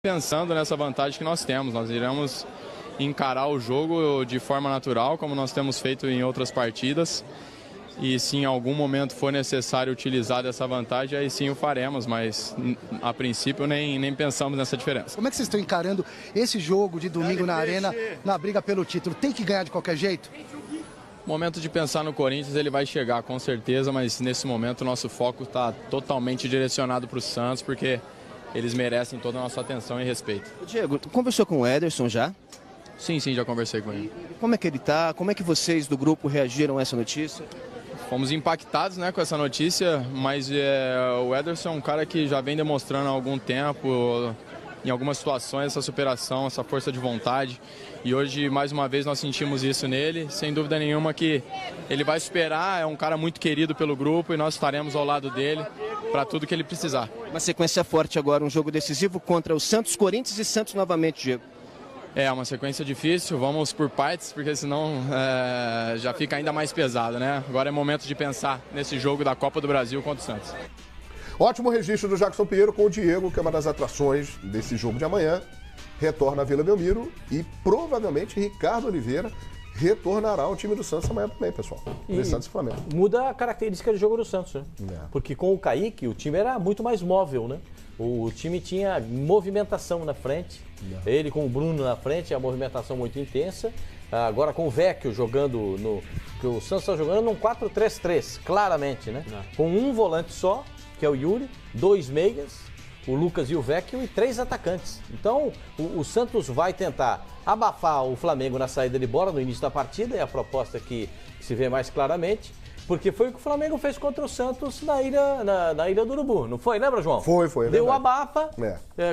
pensando nessa vantagem que nós temos. Nós iremos encarar o jogo de forma natural, como nós temos feito em outras partidas. E se em algum momento for necessário utilizar dessa vantagem, aí sim o faremos, mas a princípio nem pensamos nessa diferença. Como é que vocês estão encarando esse jogo de domingo na Arena, na briga pelo título? Tem que ganhar de qualquer jeito? O momento de pensar no Corinthians, ele vai chegar com certeza, mas nesse momento o nosso foco está totalmente direcionado para o Santos, porque eles merecem toda a nossa atenção e respeito. Diego, tu conversou com o Ederson já? Sim, já conversei com ele. Como é que ele tá? Como é que vocês do grupo reagiram a essa notícia? Fomos impactados, né, com essa notícia, mas o Ederson é um cara que já vem demonstrando há algum tempo, em algumas situações, essa superação, essa força de vontade. E hoje, mais uma vez, nós sentimos isso nele. Sem dúvida nenhuma que ele vai superar, é um cara muito querido pelo grupo e nós estaremos ao lado dele para tudo que ele precisar. Uma sequência forte agora, um jogo decisivo contra o Santos, Corinthians e Santos novamente, Diego. É uma sequência difícil, vamos por partes, porque senão já fica ainda mais pesado, né? Agora é momento de pensar nesse jogo da Copa do Brasil contra o Santos. Ótimo registro do Jackson Pinheiro com o Diego, que é uma das atrações desse jogo de amanhã. Retorna a Vila Belmiro e provavelmente Ricardo Oliveira retornará ao time do Santos amanhã também, pessoal. E Santos e Flamengo. Muda a característica de jogo do Santos, né? Porque com o Kaique, o time era muito mais móvel, né? O time tinha movimentação na frente. Ele com o Bruno na frente, a movimentação muito intensa. Agora com o Vecchio jogando que o Santos está jogando num 4-3-3, claramente, né? Com um volante só, que é o Yuri, 2 meias, o Lucas e o Vecchio e 3 atacantes. Então, o Santos vai tentar abafar o Flamengo na saída de bola no início da partida, é a proposta que se vê mais claramente, porque foi o que o Flamengo fez contra o Santos na Ilha do Urubu, não foi? Lembra, João? Foi. Deu abafa,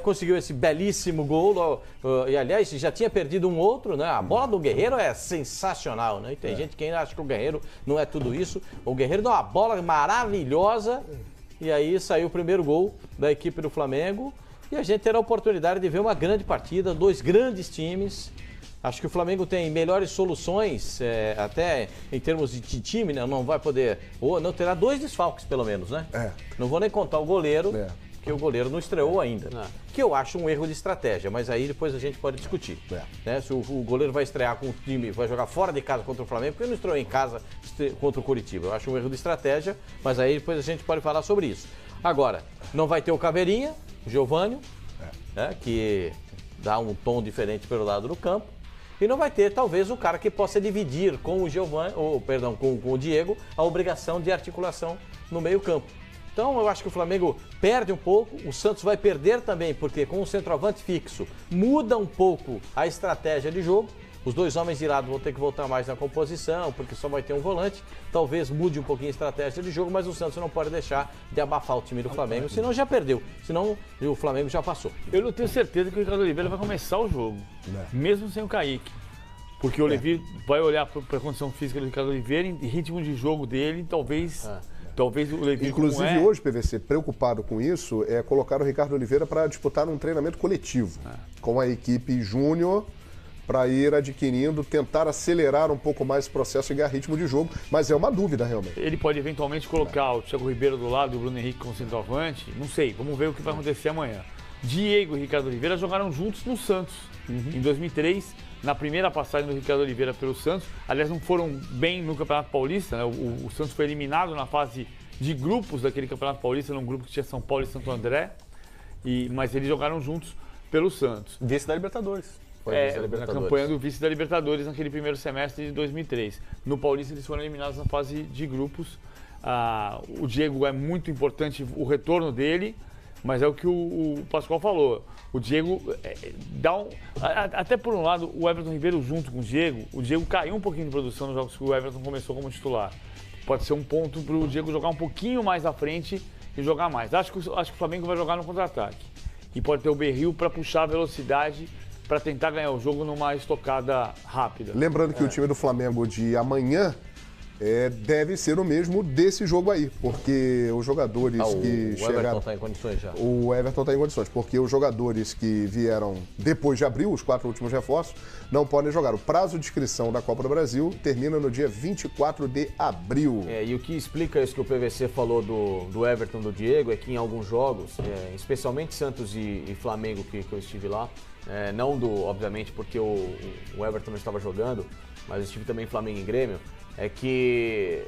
conseguiu esse belíssimo gol, e aliás, já tinha perdido um outro, né? A bola do Guerreiro é sensacional, né? E tem gente que ainda acha que o Guerreiro não é tudo isso. O Guerreiro deu uma bola maravilhosa, e aí saiu o primeiro gol da equipe do Flamengo, e a gente terá a oportunidade de ver uma grande partida, 2 grandes times. Acho que o Flamengo tem melhores soluções, até em termos de time, né? Não vai poder, ou não terá 2 desfalques pelo menos, né? Não vou nem contar o goleiro, que o goleiro não estreou ainda. Que eu acho um erro de estratégia, mas aí depois a gente pode discutir. Né? Se o goleiro vai estrear com o time, vai jogar fora de casa contra o Flamengo, porque ele não estreou em casa contra o Curitiba. Eu acho um erro de estratégia, mas aí depois a gente pode falar sobre isso. Agora, não vai ter o Caveirinha, o Giovânio, né? Que dá um tom diferente pelo lado do campo. E não vai ter, talvez, o cara que possa dividir com o com o Diego, a obrigação de articulação no meio-campo. Então, eu acho que o Flamengo perde um pouco, o Santos vai perder também, porque com o centroavante fixo muda um pouco a estratégia de jogo. Os 2 homens de lado vão ter que voltar mais na composição, porque só vai ter um volante. Talvez mude um pouquinho a estratégia de jogo, mas o Santos não pode deixar de abafar o time do Flamengo, senão já perdeu. Senão o Flamengo já passou. Eu não tenho certeza que o Ricardo Oliveira vai começar o jogo, mesmo sem o Kaique. Porque o Levi vai olhar para a condição física do Ricardo Oliveira e ritmo de jogo dele, talvez o Levi... Inclusive hoje, PVC, preocupado com isso, é colocar o Ricardo Oliveira para disputar um treinamento coletivo com a equipe júnior, para ir adquirindo, tentar acelerar um pouco mais esse processo e ganhar ritmo de jogo, mas é uma dúvida realmente. Ele pode eventualmente colocar o Thiago Ribeiro do lado e o Bruno Henrique como centroavante, não sei, vamos ver o que vai acontecer amanhã. Diego e Ricardo Oliveira jogaram juntos no Santos, em 2003, na primeira passagem do Ricardo Oliveira pelo Santos. Aliás, não foram bem no Campeonato Paulista, né? O Santos foi eliminado na fase de grupos daquele Campeonato Paulista, num grupo que tinha São Paulo e Santo André, mas eles jogaram juntos pelo Santos. Vice da Libertadores. Na campanha do vice da Libertadores naquele primeiro semestre de 2003. No Paulista eles foram eliminados na fase de grupos. O Diego é muito importante, o retorno dele, mas é o que o Pascoal falou. O Diego dá até por um lado, o Everton Ribeiro junto com o Diego caiu um pouquinho de produção nos jogos que o Everton começou como titular. Pode ser um ponto para o Diego jogar um pouquinho mais à frente e jogar mais. Acho que o Flamengo vai jogar no contra-ataque. E pode ter o Berril para puxar a velocidade, para tentar ganhar o jogo numa estocada rápida. Lembrando que o time do Flamengo de amanhã deve ser o mesmo desse jogo aí, porque os jogadores que chegaram... O Everton está em condições já. O Everton está em condições, porque os jogadores que vieram depois de abril, os 4 últimos reforços, não podem jogar. O prazo de inscrição da Copa do Brasil termina no dia 24 de abril. E o que explica isso que o PVC falou do Everton, do Diego, é que em alguns jogos, especialmente Santos e Flamengo, que eu estive lá, não obviamente, porque o Everton não estava jogando, mas eu estive também em Flamengo e Grêmio, é que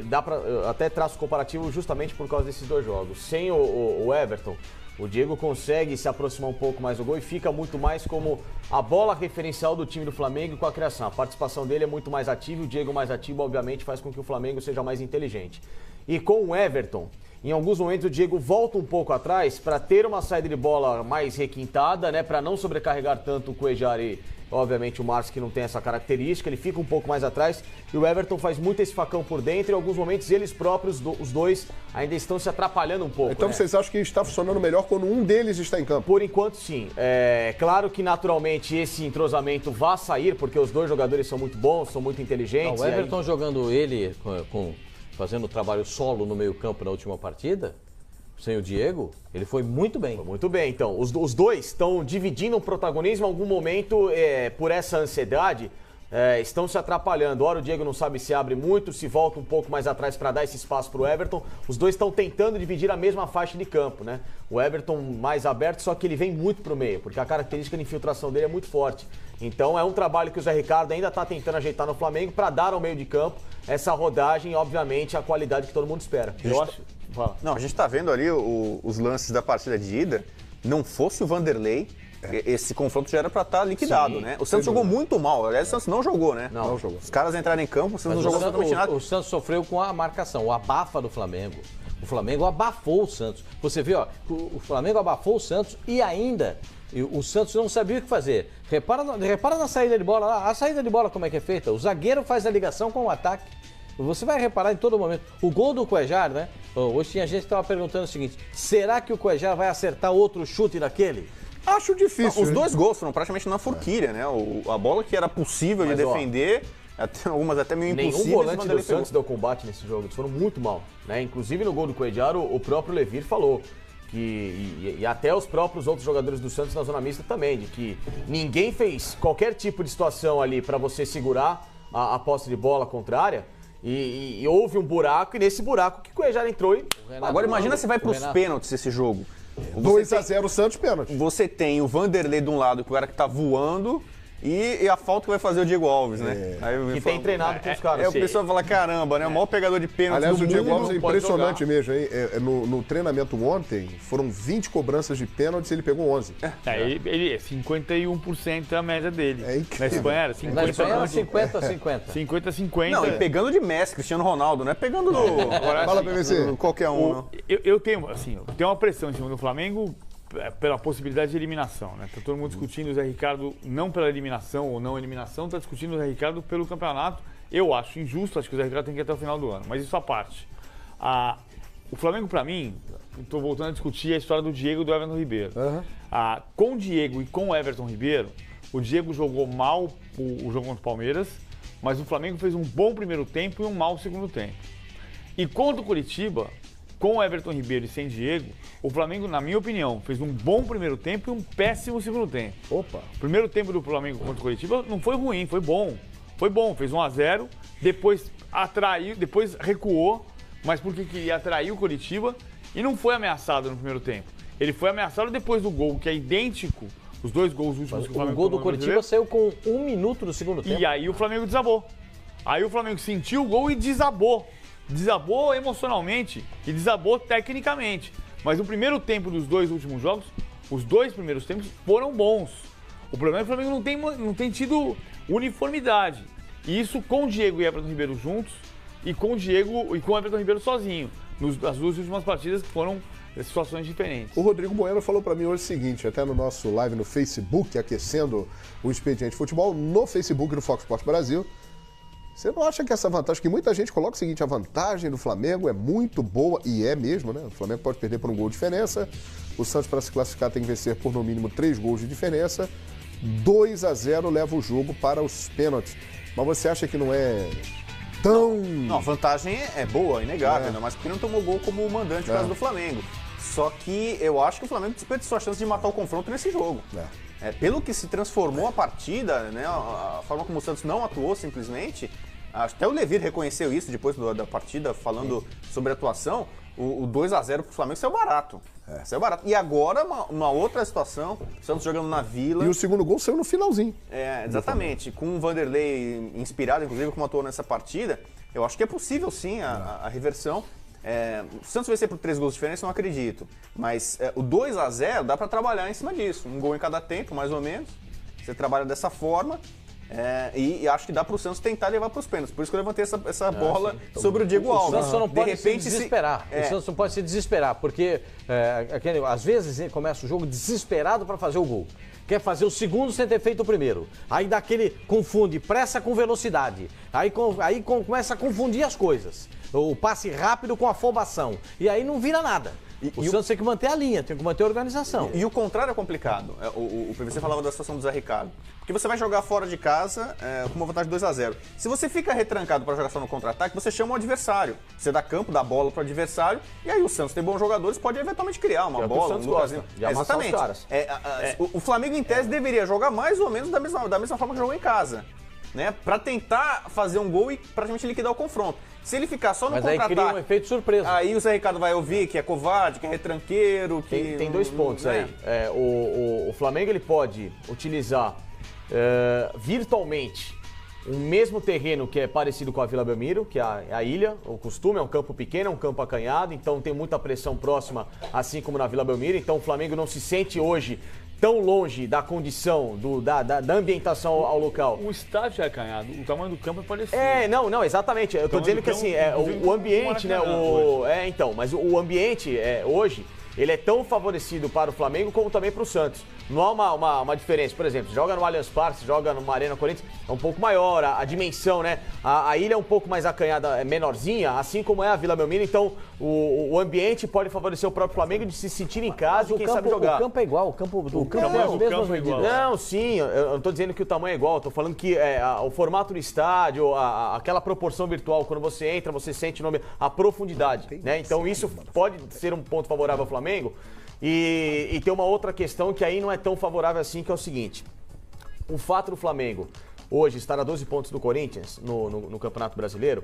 dá para até traço comparativo justamente por causa desses 2 jogos. Sem o Everton, o Diego consegue se aproximar um pouco mais do gol e fica muito mais como a bola referencial do time do Flamengo com a criação. A participação dele é muito mais ativa e o Diego mais ativo, obviamente, faz com que o Flamengo seja mais inteligente. E com o Everton, em alguns momentos o Diego volta um pouco atrás para ter uma saída de bola mais requintada, né, para não sobrecarregar tanto o Cuéllar e, obviamente, o Márcio, que não tem essa característica, ele fica um pouco mais atrás e o Everton faz muito esse facão por dentro e em alguns momentos eles próprios, os dois, ainda estão se atrapalhando um pouco. Então vocês acham que está funcionando melhor quando um deles está em campo? Por enquanto, sim. É claro que naturalmente esse entrosamento vai sair, porque os 2 jogadores são muito bons, são muito inteligentes. O Everton jogando ele fazendo o trabalho solo no meio-campo na última partida, sem o Diego, ele foi muito bem. Foi muito bem, então. Os 2 estão dividindo o protagonismo em algum momento, por essa ansiedade, estão se atrapalhando. Ora o Diego não sabe se abre muito, se volta um pouco mais atrás para dar esse espaço para o Everton. Os 2 estão tentando dividir a mesma faixa de campo, né? O Everton mais aberto, só que ele vem muito para o meio, porque a característica de infiltração dele é muito forte. Então é um trabalho que o Zé Ricardo ainda está tentando ajeitar no Flamengo para dar ao meio de campo essa rodagem e, obviamente, a qualidade que todo mundo espera. Eu acho... Não, a gente está vendo ali os lances da partida de ida. Não fosse o Vanderlei, esse confronto já era para estar liquidado, Sim, né? O Santos jogou muito mal. Aliás, o Santos não jogou, né? Não jogou. Os caras entraram em campo, o Santos não jogou absolutamente nada. O Santos sofreu com a marcação, o abafa do Flamengo. O Flamengo abafou o Santos. Você vê, o Flamengo abafou o Santos e ainda o Santos não sabia o que fazer. Repara na saída de bola lá. A saída de bola como é que é feita? O zagueiro faz a ligação com o ataque. Você vai reparar em todo momento. O gol do Cuéllar, né? Hoje tinha gente que estava perguntando o seguinte: será que o Cuéllar vai acertar outro chute daquele? Acho difícil. Os 2 gols foram praticamente na forquilha, né? A bola que era possível de defender, algumas até meio impossíveis. Nenhum volante do Santos deu combate nesse jogo. Eles foram muito mal, né? Inclusive no gol do Cuéllar, o próprio Levir falou e até os próprios outros jogadores do Santos na zona mista também, de que ninguém fez qualquer tipo de situação ali para você segurar a posse de bola contrária. E houve um buraco, e nesse buraco que o Cuéllar entrou e... Agora imagina se vai para os pênaltis esse jogo. 2-0 Santos, pênalti. Você tem o Vanderlei de um lado, que o cara que tá voando, e a falta que vai fazer o Diego Alves, né? Aí que tem treinado com os caras. O pessoal fala, caramba, né? O maior pegador de pênalti. Aliás, do o Diego mundo, Alves é impressionante mesmo, hein? No treinamento ontem, foram 20 cobranças de pênaltis e ele pegou 11. Ele 51% é a média dele. Na Espanha era 50%. Na Espanha era 50-50. 50-50. Não, e pegando de Messi, Cristiano Ronaldo, não é pegando do... Fala, PVC. Qualquer um, não. Eu tenho, assim, uma pressão em cima do Flamengo pela possibilidade de eliminação, né? Tá todo mundo discutindo o Zé Ricardo não pela eliminação ou não eliminação, tá discutindo o Zé Ricardo pelo campeonato. Eu acho injusto, acho que o Zé Ricardo tem que ir até o final do ano, mas isso à parte. O Flamengo, para mim, estou voltando a discutir a história do Diego e do Everton Ribeiro. Com o Diego e com o Everton Ribeiro, o Diego jogou mal o jogo contra o Palmeiras, mas o Flamengo fez um bom primeiro tempo e um mau segundo tempo. E contra o Curitiba, com o Everton Ribeiro e sem Diego, o Flamengo, na minha opinião, fez um bom primeiro tempo e um péssimo segundo tempo. O primeiro tempo do Flamengo contra o Curitiba não foi ruim, foi bom. Foi bom, fez 1-0, depois atraiu, depois recuou, mas porque queria atrair o Curitiba e não foi ameaçado no primeiro tempo. Ele foi ameaçado depois do gol, que é idêntico, os 2 gols últimos que o Flamengo tomou. O gol do Curitiba saiu com 1 minuto do segundo tempo. E aí o Flamengo desabou. Aí o Flamengo sentiu o gol e desabou. Desabou emocionalmente e desabou tecnicamente. Mas o primeiro tempo dos 2 últimos jogos, os 2 primeiros tempos foram bons. O problema é que o Flamengo não tem tido uniformidade. E isso com o Diego e Everton Ribeiro juntos e com o Diego e com o Everton Ribeiro sozinho. Nas 2 últimas partidas que foram situações diferentes. O Rodrigo Bueno falou para mim hoje o seguinte, até no nosso live no Facebook, aquecendo o Expediente Futebol, no Facebook do Fox Sports Brasil. Você não acha que essa vantagem, que muita gente coloca o seguinte, a vantagem do Flamengo é muito boa, e é mesmo, né? O Flamengo pode perder por 1 gol de diferença, o Santos para se classificar tem que vencer por no mínimo 3 gols de diferença, 2-0 leva o jogo para os pênaltis. Mas você acha que não é tão... Não, a vantagem é boa, inegável, ainda mais porque não tomou gol como o mandante no caso do Flamengo. Só que eu acho que o Flamengo desperdiçou a chance de matar o confronto nesse jogo. Pelo que se transformou a partida, né, a forma como o Santos não atuou simplesmente, até o Levir reconheceu isso depois da partida, falando sobre a atuação, o 2-0 pro Flamengo saiu barato. Saiu barato. E agora, uma outra situação, o Santos jogando na Vila. E o segundo gol saiu no finalzinho. Exatamente. Com o Vanderlei inspirado, inclusive, como atuou nessa partida, eu acho que é possível, sim, a reversão. O Santos vencer por 3 gols de diferença, não acredito. Mas o 2-0 dá para trabalhar em cima disso. Um gol em cada tempo, mais ou menos. Você trabalha dessa forma. E acho que dá para o Santos tentar levar para os pênaltis. Por isso que eu levantei essa bola sobre o Diego Alves. O Santos só não pode se desesperar. O Santos não pode se desesperar, porque às vezes ele começa o jogo desesperado para fazer o gol. Quer fazer o segundo sem ter feito o primeiro. Aí dá aquele confunde pressa com velocidade. Aí começa a confundir as coisas. O passe rápido com afobação. E aí não vira nada. O Santos tem que manter a linha, tem que manter a organização. E o contrário é complicado. O PVC falava da situação do Zé Ricardo. Porque você vai jogar fora de casa com uma vantagem de 2-0. Se você fica retrancado para jogar só no contra-ataque, você chama o adversário. Você dá campo, dá bola para o adversário. E aí o Santos tem bons jogadores, pode eventualmente criar uma bola. O Santos exatamente. O Flamengo, em tese, deveria jogar mais ou menos da mesma forma que jogou em casa. Né, para tentar fazer um gol e praticamente liquidar o confronto. Se ele ficar só no contra-ataque... Mas aí cria um efeito surpresa. Aí o Zé Ricardo vai ouvir que é covarde, que é retranqueiro, que... Tem 2 pontos aí. O Flamengo ele pode utilizar virtualmente o mesmo terreno que é parecido com a Vila Belmiro, que é a ilha. O costume é um campo pequeno, é um campo acanhado, então tem muita pressão próxima, assim como na Vila Belmiro. Então o Flamengo não se sente hoje tão longe da condição, da ambientação ao local. O estádio é acanhado, o tamanho do campo é parecido. Não, exatamente. Eu tô dizendo que assim, o ambiente, né? Mas o ambiente hoje, ele é tão favorecido para o Flamengo como também para o Santos. Não há uma diferença. Por exemplo, joga no Allianz Parque, joga numa Arena Corinthians, é um pouco maior, a dimensão, né? A ilha é um pouco mais acanhada, menorzinha, assim como é a Vila Belmiro. Então, o ambiente pode favorecer o próprio Flamengo de se sentir em casa e quem sabe jogar. O campo é igual, o campo tem as mesmas medidas. Igual. Não, sim, eu não tô dizendo que o tamanho é igual, eu tô falando que o formato do estádio, aquela proporção virtual, quando você entra, você sente a profundidade, né? Então, isso pode ser um ponto favorável ao Flamengo. E tem uma outra questão que aí não é tão favorável assim, que é o seguinte. O fato do Flamengo hoje estar a 12 pontos do Corinthians no Campeonato Brasileiro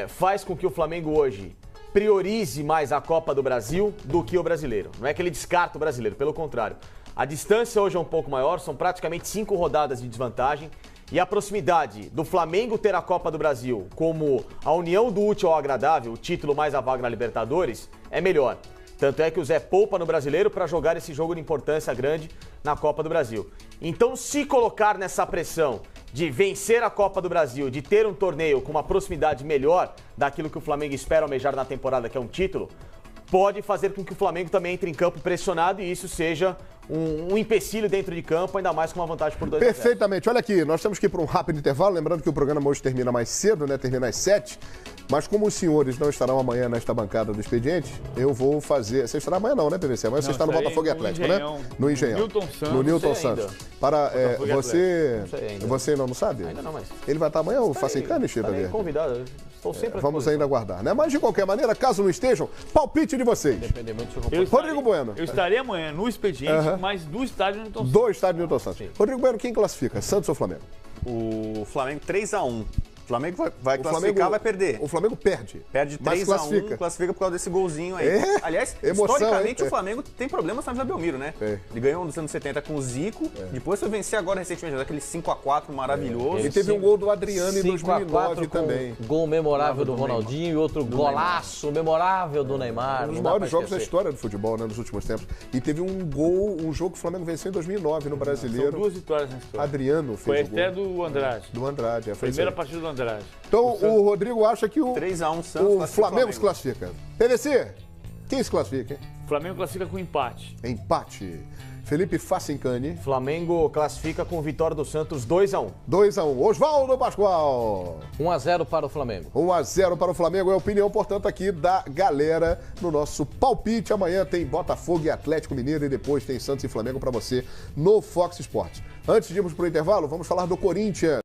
faz com que o Flamengo hoje priorize mais a Copa do Brasil do que o brasileiro. Não é que ele descarta o brasileiro, pelo contrário. A distância hoje é um pouco maior, são praticamente 5 rodadas de desvantagem. E a proximidade do Flamengo ter a Copa do Brasil como a união do útil ao agradável, o título mais a vaga na Libertadores, é melhor. Tanto é que o Zé poupa no Brasileiro para jogar esse jogo de importância grande na Copa do Brasil. Então, se colocar nessa pressão de vencer a Copa do Brasil, de ter um torneio com uma proximidade melhor daquilo que o Flamengo espera almejar na temporada, que é um título, pode fazer com que o Flamengo também entre em campo pressionado e isso seja um empecilho dentro de campo, ainda mais com uma vantagem por 2-0. Perfeitamente. Olha aqui, nós temos que ir para um rápido intervalo. Lembrando que o programa hoje termina mais cedo, né? Termina às 7. Mas como os senhores não estarão amanhã nesta bancada do Expediente, eu vou fazer... Você estará amanhã não, né, PVC? Amanhã você está no Botafogo e Atlético, né? No Engenhão. No Newton Santos. Para você... Você ainda não sabe? Ainda não, mas... Ele vai estar amanhã ou Facincani, Chico? Convidado. Estou sempre vamos ainda aguardar, né? Mas de qualquer maneira, caso não estejam, palpite de vocês. Rodrigo Bueno. Eu estarei amanhã no Expediente, mas do estádio Newton Santos. Do estádio Newton Santos. Rodrigo Bueno, quem classifica? Santos ou Flamengo? O Flamengo 3-1. O Flamengo vai classificar, vai perder. O Flamengo perde. Perde 3-1, classifica por causa desse golzinho aí. Aliás, emoção, historicamente o Flamengo tem problemas na Vila Belmiro, né? Ele ganhou nos anos 70 com o Zico, depois foi vencer agora recentemente, aquele 5-4 maravilhoso. Ele teve um gol do Adriano em 2009 também. Gol memorável do Ronaldinho e outro golaço memorável do Neymar. Um dos maiores jogos da história do futebol, né, nos últimos tempos. E teve um jogo que o Flamengo venceu em 2009 no Brasileiro. São 2 vitórias na história. Adriano fez foi o gol. Foi até do Andrade. Do Andrade, Primeira partida do Andrade. Então o Rodrigo acha que o 3-1 Santos o Flamengo se classifica. PVC, quem se classifica, hein? O Flamengo classifica com empate. Empate. Felipe Facincani. Flamengo classifica com vitória do Santos 2-1. 2-1. Oswaldo Pascoal. 1-0 para o Flamengo. 1-0 para o Flamengo é a opinião, portanto, aqui da galera no nosso palpite. Amanhã tem Botafogo e Atlético Mineiro e depois tem Santos e Flamengo para você no Fox Sports. Antes de irmos para o intervalo, vamos falar do Corinthians.